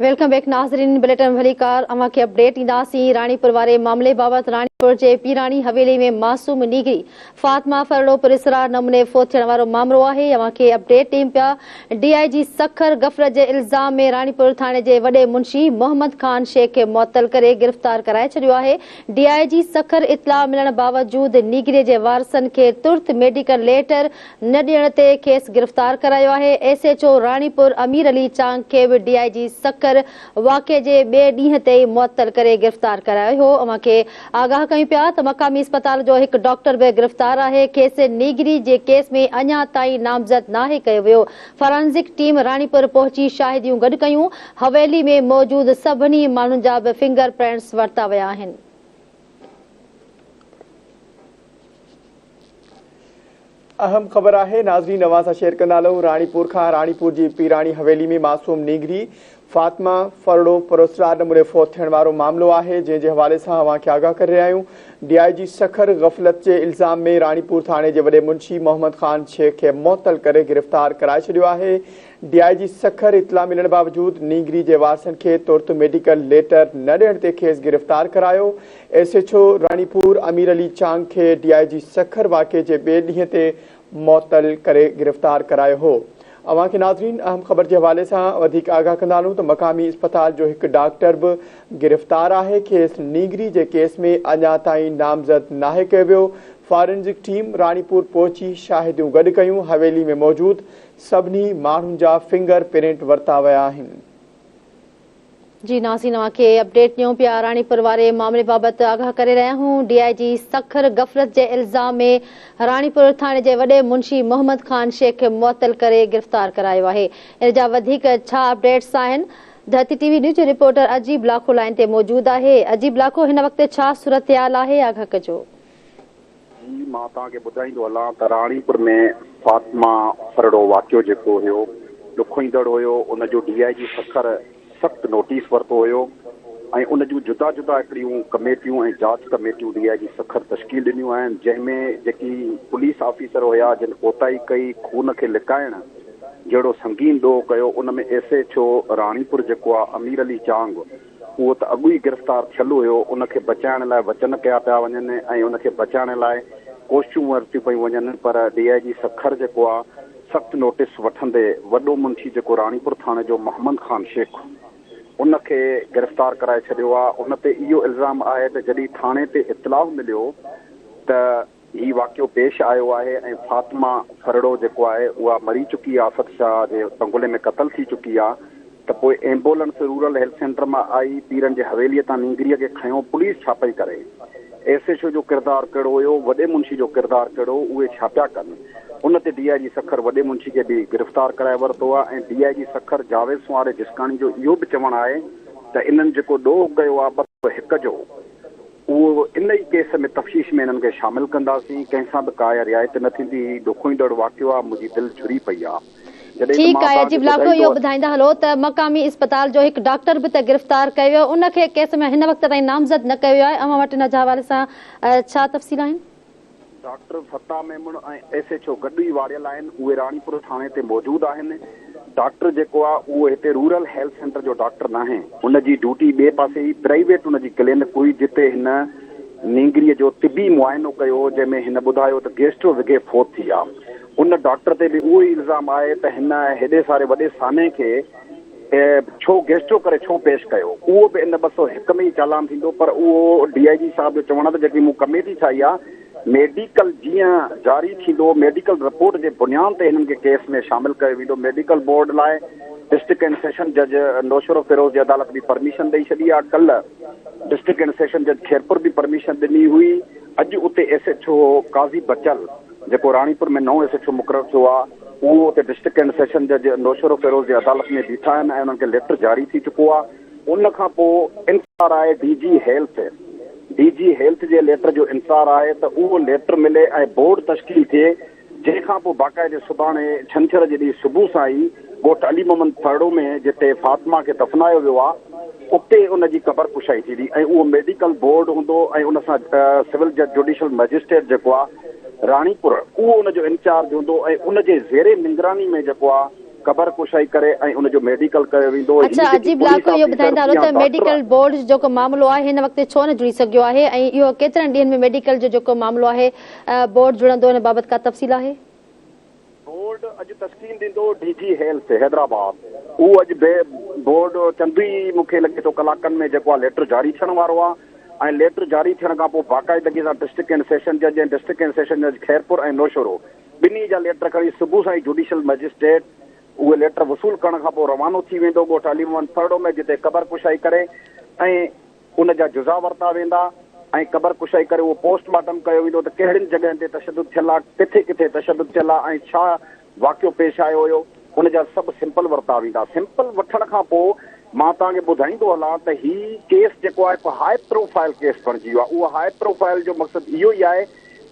Welcome back नाज़रीन। Bulletin भलीकार अवां खे अपडेट ईंदासीं। राणीपुर वारे मामले बाबति राणीपुर जे पीरानी हवेली में मासूम नीगरी फातिमा फरड़ो पुरस्कार नमूने फोत थियण वारो मामलो आहे। अवां खे अपडेट ॾियूं पिया। डीआईजी सखर गफ़लत जे इल्ज़ाम में राणीपुर थाणे जे वॾे मुंशी मोहम्मद खान शेख खे मुअत्तल करे गिरफ़्तार कराए छॾियो आहे। डीआईजी सखर इतला मिलण बावजूद नीगरीअ जे वारसनि खे तुर्त मेडिकल लेटर न ॾियण ते खेसि गिरफ़्तार करायो आहे। एसएचओ राणीपुर अमीर अली चांग खे बि डीआईजी वाक़े जे ॿिए ॾींहं ते ई मुअत्तल करे गिरफ़्तार करायो हो। अवां खे आगाह कयूं पिया त मक़ामी अस्पताल जो हिकु डॉक्टर बि गिरफ़्तार आहे। खेसि नीगरी जे केस में अञा ताईं नामज़द नाहे कयो वियो। फॉरेंसिक टीम राणीपुर पहुची शाहिदियूं गॾु कयूं। हवेली में मौजूद सभिनी माण्हुनि जा बि फिंगर प्रिंट्स वरिता विया आहिनि। अहम ख़बर है नाज़रीन अवां सां शेयर कंदा हलूं। राणीपुर खां राणीपुर जी पीरानी हवेली में मासूम नीगरी फातिमा फरड़ो पुरस्कार नमूने फोत थियण वारो मामलो है, जंहिंजे हवाले सां अवां खे आगाह करे रहिया आहियूं। डीआईजी सखर गफ़लत जे इल्ज़ाम में राणीपुर थाणे जे वॾे मुंशी मोहम्मद खान शेख खे मुअत्तल करे गिरफ़्तार कराए छॾियो आहे। डीआईजी सखर इतला मिलण बावजूद नीगरी जे वारसनि खे तुर्त मेडिकल लेटर न ॾियण ते खेसि गिरफ़्तार करायो। एसएचओ राणीपुर अमीर अली चांग खे डीआईजी सखर वाक़े जे ॿिए ॾींहं ते मुअत्तल करे गिरफ़्तार करायो हो। अवां खे नाज़रीन अहम ख़बर के हवाले से वधीक आगाह कंदा हलूं तो मक़ामी अस्पताल जो एक डॉक्टर भी गिरफ़्तार है। खेसि नीगरी के केस में अञा ताईं नामज़द नाहे कयो वियो। फॉरेंसिक टीम राणीपुर पहुची शाहिदियूं गॾु कयूं। हवेली में मौजूद सभिनी माण्हुनि जा फिंगर प्रिंट वरिता विया आहिनि। जी नाज़रीन अवां खे अपडेट ॾियूं पिया। राणीपुर वारे मामले बाबति आगाह करे रहिया आहियूं। डीआईजी सखर गफ़लत जे इल्ज़ाम में राणीपुर थाणे जे वॾे मुंशी मोहम्मद खान शेख खे मुअत्तल करे गिरफ़्तार करायो आहे। इन जा वधीक छा अपडेट्स आहिनि? धरती टीवी न्यूज़ जो रिपोर्टर अजीब लाखो लाइन ते मौजूद आहे। अजीब लाखो, हिन वक़्तु छा सूरतहाल आहे, आगाह कजो। जी मां तव्हांखे ॿुधाईंदो हलां त राणीपुर में फातिमा फरड़ो वाक़ियो जेको हुयो ॾुखोईंदड़ हुयो, उनजो डीआईजी सखर सख़्तु नोटिस वरितो हुयो ऐं उन जूं जुदा जुदा हिकिड़ियूं कमेटियूं ऐं जांच कमेटियूं डीआईजी सखर तश्कील ॾिनियूं आहिनि, जंहिंमें जेकी पुलिस ऑफिसर हुया जिन कोताही कई खून खे लिकाइण जहिड़ो संगीन ॾोह कयो, उन में एसएचओ राणीपुर जेको आहे अमीर अली चांग उहो त अॻु ई गिरफ़्तार थियलु हुयो। उनखे बचाइण लाइ वचन कया पिया वञनि ऐं उनखे बचाइण लाइ कोशिशूं वरितियूं पियूं वञनि, पर डीआईजी सखर जेको आहे सख़्तु नोटिस वठंदे वॾो मुंशी जेको राणीपुर थाणे जो मोहम्मद खान शेख उनखे गिरफ़्तार कराए छॾियो आहे। उन ते इहो इल्ज़ाम आहे त जॾहिं थाणे ते इतलाउ मिलियो त हीउ वाक़ियो पेश आयो आहे ऐं फातिमा फरड़ो जेको आहे उहा मरी चुकी आहे, अफद शाह जे बंगले में क़तल थी चुकी आहे, त पोइ एम्बुलेंस रूरल हेल्थ सेंटर मां आई, पीरनि जे हवेलीअ तां नीगरीअ खे खयो, पुलिस छा पई करे, एसएचओ जो किरदारु कहिड़ो हुयो, वॾे मुंशी जो किरदारु कहिड़ो, उहे छा पिया कनि। उन ते डीआईजी सखर वॾे मुंशी खे बि गिरफ़्तार कराए वरितो आहे ऐं डीआईजी सखर जावेद सुवारे जिसकानी जो इहो बि चवणु आहे त इन्हनि जेको ॾोह कयो आहे 201 जो, उहो इन ई केस में तफ़्तीश में इन्हनि खे शामिल कंदासीं। कंहिंसां बि का रिआयत न थींदी। ॾुखोईंदड़ वाक़ियो आहे, मुंहिंजी दिलि झुरी पई आहे। ठीक है अजीब लाखो, इहो ॿुधाईंदा हलो त मक़ामी अस्पताल जो हिकु डॉक्टर बि त गिरफ़्तार कयो वियो, उनखे केस में हिन वक़्त ताईं नामज़द न कयो आहे। अवां वटि इन जे हवाले सां छा तफ़सील आहिनि? डॉक्टर फता मेमुन ऐं एसएचओ गॾु ई वारियल आहिनि, उहे राणीपुर थाणे ते मौजूदु आहिनि। डॉक्टर जेको आहे उहो हिते रूरल हेल्थ सेंटर जो डॉक्टर न आहे, उनजी ड्यूटी ॿिए पासे ई प्राइवेट उनजी क्लिनिक हुई, जिते हिन नीगरीअ जो तिबी मुआइनो कयो, जंहिंमें हिन ॿुधायो त गेस्ट्रो विघे फोत थी आहे। उन डॉक्टर ते बि उहो ई इल्ज़ाम आहे त हिन हेॾे सारे वॾे साने खे छो गेस्ट्रो करे छो पेश कयो। उहो बि इन 201 में ई चालान थींदो, पर उहो डीआईजी साहब जो चवणु आहे त जेकी मूं कमेटी ठाही आहे, मेडिकल जीअं जारी थींदो, मेडिकल रिपोर्ट जे बुनियाद ते हिननि खे केस में शामिल कयो वेंदो। मेडिकल बोर्ड लाइ डिस्ट्रिक्ट एंड सेशन जज नौशरो फिरोज़ जी अदालत बि परमिशन ॾेई छॾी आहे। कल्ह डिस्ट्रिक्ट एंड सेशन जज खेरपुर बि परमिशन ॾिनी हुई। अॼु उते एसएचओ काज़ी बचल जेको राणीपुर में नओं एसएचओ मुक़ररु थियो आहे, उहो उते डिस्ट्रिक्ट एंड सेशन जज नौशरो फिरोज़ जी अदालत में बीठा आहिनि ऐं उन्हनि खे लेटर जारी थी चुको आहे। उन खां पोइ इंसार आहे डीजी हेल्थ जे लेटर जो इंसार आहे त उहो लेटर मिले ऐं बोर्ड तश्कील थिए, जंहिंखां पोइ बाक़ाइदे सुभाणे छंछर जे ॾींहुं सुबुह सां ई ॻोठ अली मोहम्मद फरड़ो में जिते फातिमा खे दफ़नायो वियो आहे, उते उनजी क़बर पुछाई थींदी ऐं उहो मेडिकल बोर्ड हूंदो ऐं उन सां सिविल जज जुडिशल मजिस्ट्रेट जेको आहे राणीपुर, उहो उनजो इंचार्ज हूंदो ऐं उनजे ज़ेरे निगरानी में जेको आहे क़बर कुशाई करे ऐं उनजो मेडिकल कयो वेंदो। अच्छा अजीब लाको इहो ॿुधाईंदा हलो त मेडिकल बोर्ड जेको मामलो आहे हिन वक़्तु छो न जुड़ी सघियो आहे ऐं इहो केतिरनि ॾींहंनि में मेडिकल जो जेको मामलो आहे बोर्ड जुड़ंदो हिन बाबति का तफ़सील आहे? बोर्ड अॼु तस्कीन ॾींदो डीजी हेल्थ हैदराबाद। उहो अॼु बोर्ड चंदी मूंखे लॻे थो कलाकनि में जेको आहे लेटर जारी थियण वारो आहे ऐं लेटर जारी थियण खां पोइ बाक़ाइदगी सां डिस्ट्रिक्ट एंड सेशन जज ऐं डिस्ट्रिक्ट एंड सेशन जज खैरपुर ऐं नौशरो ॿिन्ही जा लेटर खणी सुबुह सां ई जुडिशियल मजिस्ट्रेट उहे लेटर वसूल करण खां पोइ रवानो थी वेंदो ॻोठ अलीमोहन फरड़ो में, जिते क़बर कुशाई करे ऐं उन जा जुज़ा वरिता वेंदा ऐं क़बर कुशाई करे उहो पोस्टमार्टम कयो वेंदो त कहिड़ियुनि जॻहियुनि ते तशदुद थियल आहे, किथे किथे तशदुद थियल आहे ऐं छा वाक़ियो पेश आयो हुयो, उन जा सभु सिंपल वरिता वेंदा। सिंपल वठण खां पोइ मां तव्हांखे ॿुधाईंदो हलां त हीउ केस जेको आहे हिकु हाई प्रोफाइल केस बणिजी वियो आहे। उहो हाई प्रोफाइल जो मक़सदु इहो ई आहे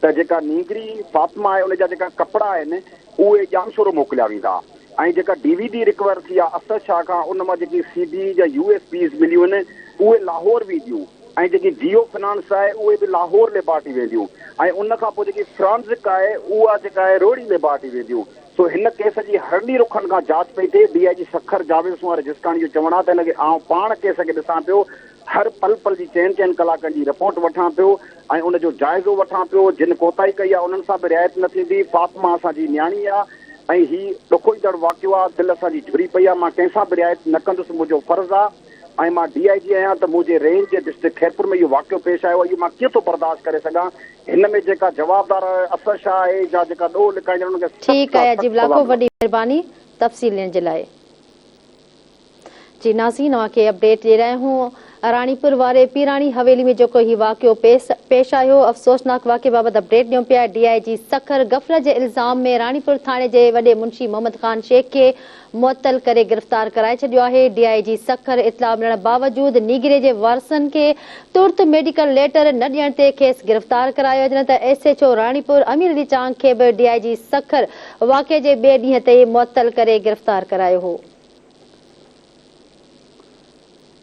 त जेका नीगरी फातिमा आहे उन जा जेका कपिड़ा आहिनि उहे ॼामशोरो मोकिलिया वेंदा ऐं जेका DVD रिकवर थी आहे असद शाह खां उन मां जेकी CD या USBs मिलियूं आहिनि उहे लाहौर वेंदियूं ऐं जेकी जियो फाइनेंस आहे उहे बि लाहौर में बाटी वेंदियूं ऐं उन खां पोइ जेकी फ्रांसिक आहे उहा जेका आहे रोड़ी में बाटी वेंदियूं। सो हिन केस जी हरणी रुखनि खां जांच पई थिए। DIG सखर जावेद सुवां रजिस्ट्राणी जो चवणु आहे त हिनखे आउं पाण केस खे ॾिसां पियो, हर पल पल जी चइनि कलाकनि जी रिपोर्ट वठां पियो ऐं उनजो जाइज़ो वठां पियो। जिन कोताही कई आहे उन्हनि सां बि रिआयत न थींदी। फातिमा असांजी न्याणी आहे ऐं हीउ ॾुखोईंदड़ वाक़ियो आहे, दिलि असांजी झुरी पई आहे। मां कंहिंसां बि रिआयत न कंदुसि, मुंहिंजो फ़र्ज़ु आहे ऐं मां DIG आहियां त मुंहिंजे रेंज जे डिस्ट्रिक्ट खैरपुर में इहो वाक़ियो पेश आयो आहे। इहो मां कीअं थो बर्दाश्त करे सघां? हिन में जेका जवाबदार असद शाह आहे या जेका ॾोह लिकाईंदड़ उनखे ठीकु आहे अजीब लाको, वॾी महिरबानी तफ़सील ॾियण जे लाइ। जी नाज़रीन, तव्हांखे अपडेट ॾेई रहिया आहियूं। राणीपुर वारे पीराणी हवेली में जेको ही वाक़ियो पेश आयो, अफ़सोसनाक वाक़े बाबति अपडेट ॾियूं पिया। DIG सखर गफ़लत जे इल्ज़ाम में राणीपुर थाणे जे वॾे मुंशी मोहम्मद ख़ान शेख खे मुअत्तल करे गिरफ़्तार कराए छॾियो आहे। DIG सखर इतला मिलण बावजूदि नीगरे जे वारसनि खे तुर्त मेडिकल लेटर न ॾियण ते खेसि गिरफ़्तार करायो। जॾहिं त SHO राणीपुर अमीर अली चांग खे बि DIG सखर वाक़े जे ॿिए ॾींहं ते मुअत्तल करे गिरफ़्तार करायो हो।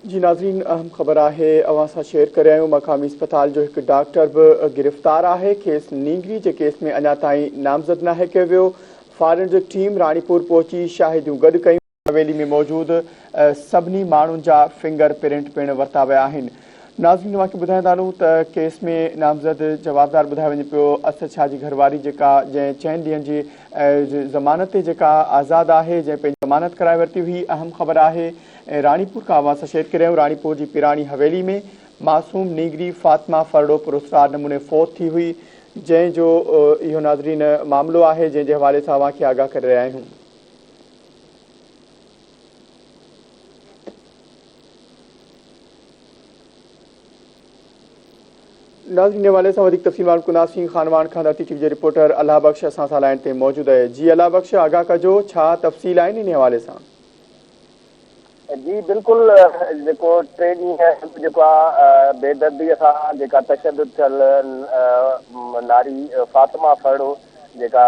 जी नाज़रीन, अहम ख़बर आहे अवां सां शेयर करे आहियूं। मक़ामी अस्पताल जो हिकु डॉक्टर बि गिरफ़्तार आहे। खेसि नीगरी जे केस में अञा ताईं नामज़द नाहे कयो वियो। फॉरेंसिक टीम राणीपुर पहुची शाहिदियूं गॾु कयूं। हवेली में मौजूदु सभिनी माण्हुनि जा फिंगर प्रिंट पिणु वरिता विया आहिनि। नाज़रीन, तव्हांखे ॿुधाईंदा हलूं त केस में नामज़द जवाबदार ॿुधायो वञे पियो असद शाह जी घरवारी जेका जंहिं 4 ॾींहंनि जी ज़मानत ते जेका आज़ादु आहे, जंहिं पंहिंजी ज़मानत कराए वरिती हुई। अहम ख़बर आहे राणीपुर खां अवां सां शेयर करे रहियूं। राणीपुर जी पीराणी हवेली में मासूम नीगरी फातिमा फरड़ो पुरस्कार नमूने फ़ौत थी हुई, जंहिंजो इहो नाज़रीन मामिलो आहे जंहिंजे हवाले सां अवांखे आगाह करे रहिया आहियूं। नाज़रीन, हवाले सां वधीक तफ़सीलात कुनासी खानवान खां धरती टीवी जे रिपोर्टर अलाह बख़्श असां सां लाइन ते मौजूदु आहे। जी अलाह बख़्श, आगाह कजो, छा तफ़सील आहिनि इन हवाले सां? जी बिल्कुलु, जेको 3 ॾींहं जेको आहे बेदर्दीअ सां जेका तशदुद थियल नारी फातिमा फरड़ो जेका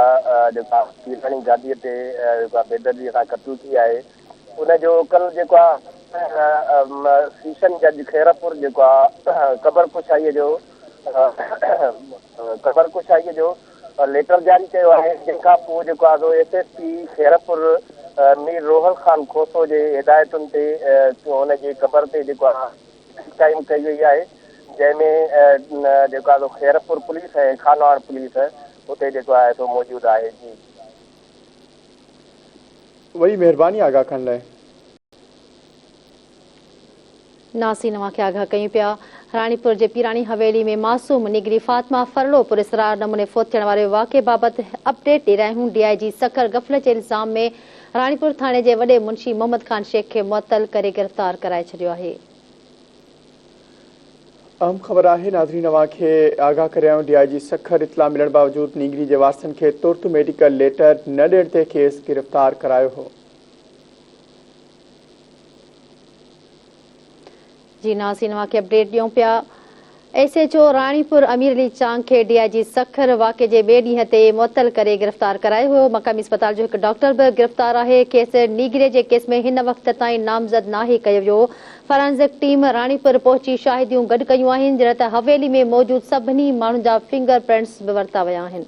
पीराणी गादीअ ते जेका बेदर्दीअ सां क़त्ल थी आहे, उनजो कल्ह जेको आहे सीशन जज खैरपुर जेको आहे क़बर कुशाईअ जो लेटर जारी कयो आहे। जंहिंखां पोइ जेको आहे SSP खैरपुर मीर रोहल ख़ान खोसो जे हिदायतुनि ते हुनजी क़बर ते जेको आहे टाइम कई वई आहे, जंहिंमें जेको आहे खैरपुर पुलिस ऐं खानवाड़ पुलिस उते जेको आहे सो मौजूदु आहे। जी वही महिरबानी आगाह करण लाइ। नाज़रीन, तव्हांखे आगाह कयूं पिया। राणीपुर जे पीराणी हवेली में मासूम निगरी फातिमा फरड़ो पुरस्कार नमूने फ़ौत थियण वारे वाक़े बाबति अपडेट ॾेई रहिया आहियूं। DIG सखर गफ़लत जे इल्ज़ाम में राणीपुर थाणे जे वॾे मुंशी मोहम्मद ख़ान शेख खे मुअत्तल करे गिरफ़्तार कराए छॾियो आहे। अहम ख़बर आहे नाज़रीन, अवांखे आगाह करे रहिया आहियूं। DIG सखर इतला मिलण बावजूदि नीगरी जे वारसनि खे तुर्त मेडिकल लेटर न ॾियण ते खेसि गिरफ़्तार करायो हो। जी नाज़रीन, तव्हांखे अपडेट ॾियूं पिया। SHO राणीपुर अमीर अली चांग खे DIG सखर वाक़े जे ॿिए ॾींहं ते मुअत्तल करे गिरफ़्तार करायो हो। मक़ामी अस्पताल जो हिकु डॉक्टर बि गिरफ़्तार आहे। खेसि नीगरे जे केस में हिन वक़्त ताईं नामज़द नाहे कयो वियो। फॉरेंसिक टीम राणीपुर पहुची शाहिदियूं गॾु कयूं आहिनि, जॾहिं त हवेली में मौजूदु सभिनी माण्हुनि जा फिंगर प्रिंट्स बि वरिता विया आहिनि।